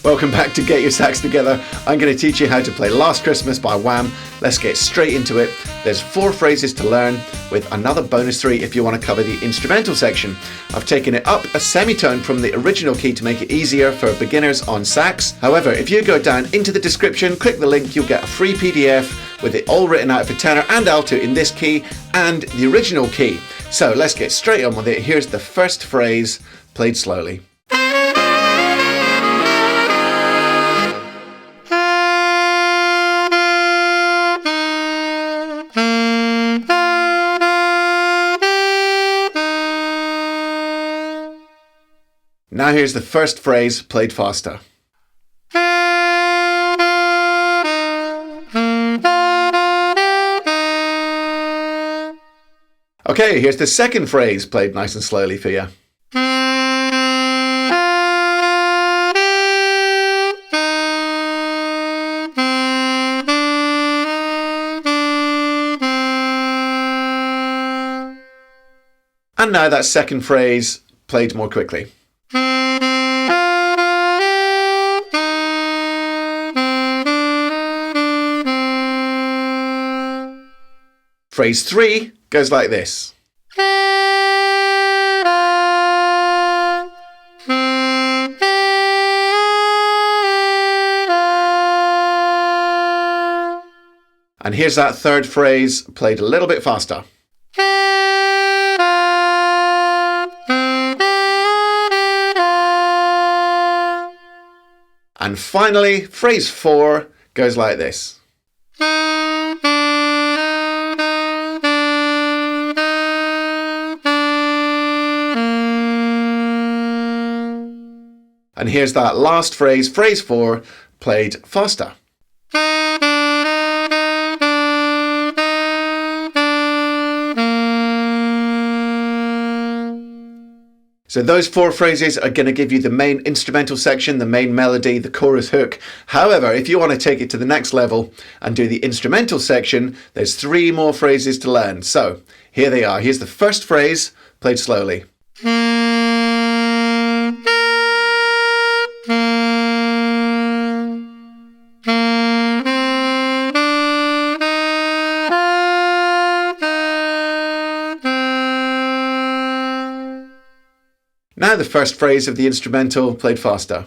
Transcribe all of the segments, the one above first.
Welcome back to Get Your Sax Together. I'm going to teach you how to play Last Christmas by Wham. Let's get straight into it. There's 4 phrases to learn with another bonus 3 if you want to cover the instrumental section. I've taken it up a semitone from the original key to make it easier for beginners on sax. However, if you go down into the description, click the link, you'll get a free PDF with it all written out for tenor and alto in this key and the original key. So let's get straight on with it. Here's the first phrase, played slowly. Now here's the first phrase, played faster. Okay, here's the second phrase, played nice and slowly for you. And now that second phrase, played more quickly. Phrase 3 goes like this. And here's that third phrase played a little bit faster. And finally, phrase 4 goes like this. And here's that last phrase, phrase 4, played faster. So those 4 phrases are going to give you the main instrumental section, the main melody, the chorus hook. However, if you want to take it to the next level and do the instrumental section, there's 3 more phrases to learn. So here they are. Here's the first phrase, played slowly. Now the first phrase of the instrumental, played faster.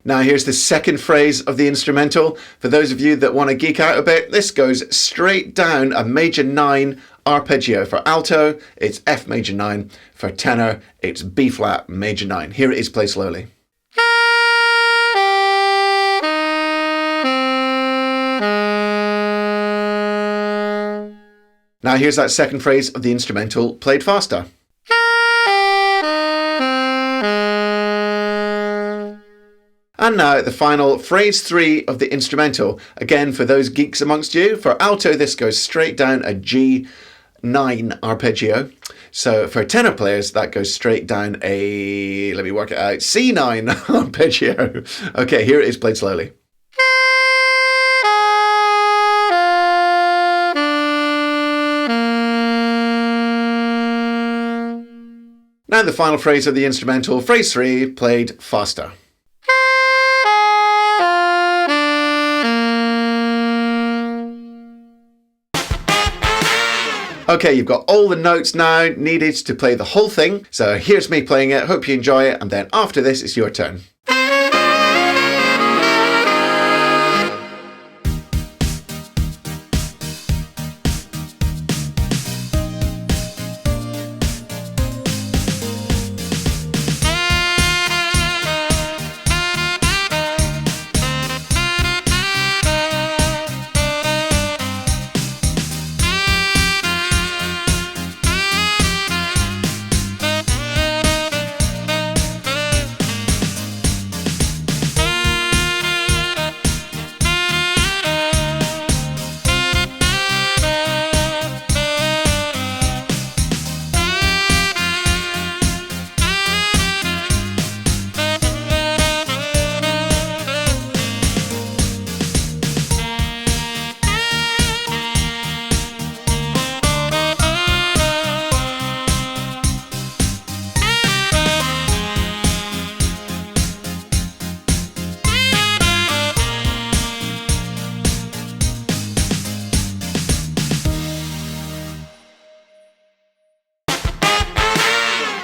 Now here's the second phrase of the instrumental. For those of you that want to geek out a bit, this goes straight down a major 9 arpeggio. For alto, it's F major 9. For tenor, it's B flat major 9. Here it is, played slowly. Now here's that second phrase of the instrumental, played faster. And now the final phrase 3 of the instrumental. Again, for those geeks amongst you, for alto this goes straight down a G9 arpeggio. So for tenor players that goes straight down a, let me work it out, C9 arpeggio. Okay, here it is, played slowly. Now the final phrase of the instrumental, phrase 3, played faster. Okay, you've got all the notes now needed to play the whole thing. So here's me playing it. Hope you enjoy it. And then after this, it's your turn.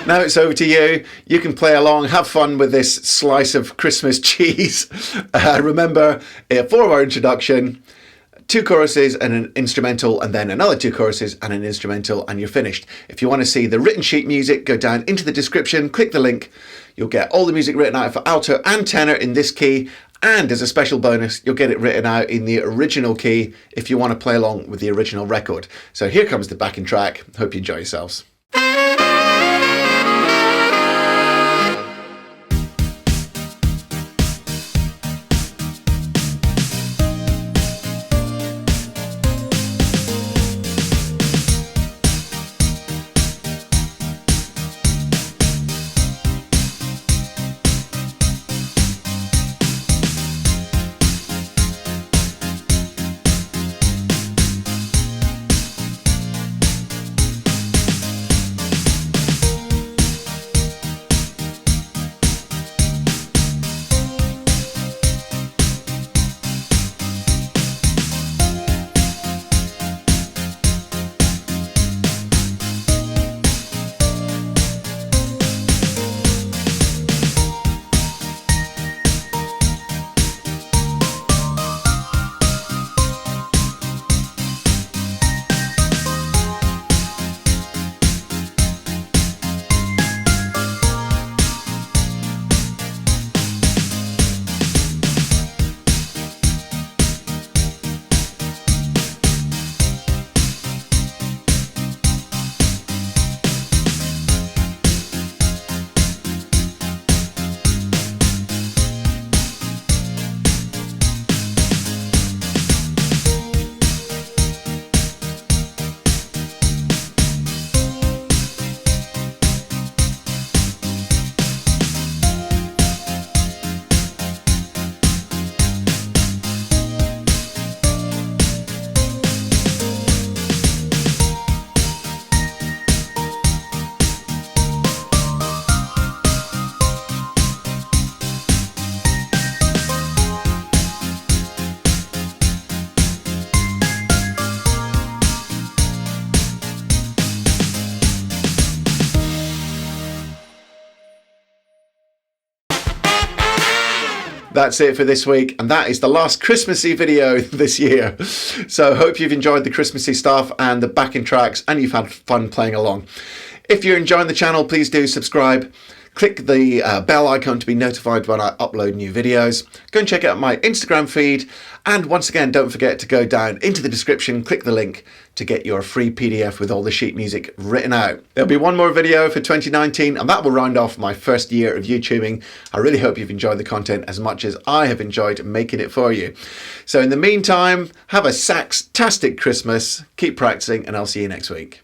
Now it's over to you. You can play along, have fun with this slice of Christmas cheese. Remember, a 4-bar introduction, 2 choruses and an instrumental, and then another 2 choruses and an instrumental, and you're finished. If you want to see the written sheet music, go down into the description, click the link. You'll get all the music written out for alto and tenor in this key, and as a special bonus, you'll get it written out in the original key if you want to play along with the original record. So here comes the backing track. Hope you enjoy yourselves. That's it for this week, and that is the last Christmassy video this year. So hope you've enjoyed the Christmassy stuff and the backing tracks, and you've had fun playing along. If you're enjoying the channel, please do subscribe. Click the bell icon to be notified when I upload new videos. Go and check out my Instagram feed. And once again, don't forget to go down into the description, click the link to get your free PDF with all the sheet music written out. There'll be one more video for 2019, and that will round off my first year of YouTubing. I really hope you've enjoyed the content as much as I have enjoyed making it for you. So in the meantime, have a sax-tastic Christmas, keep practicing, and I'll see you next week.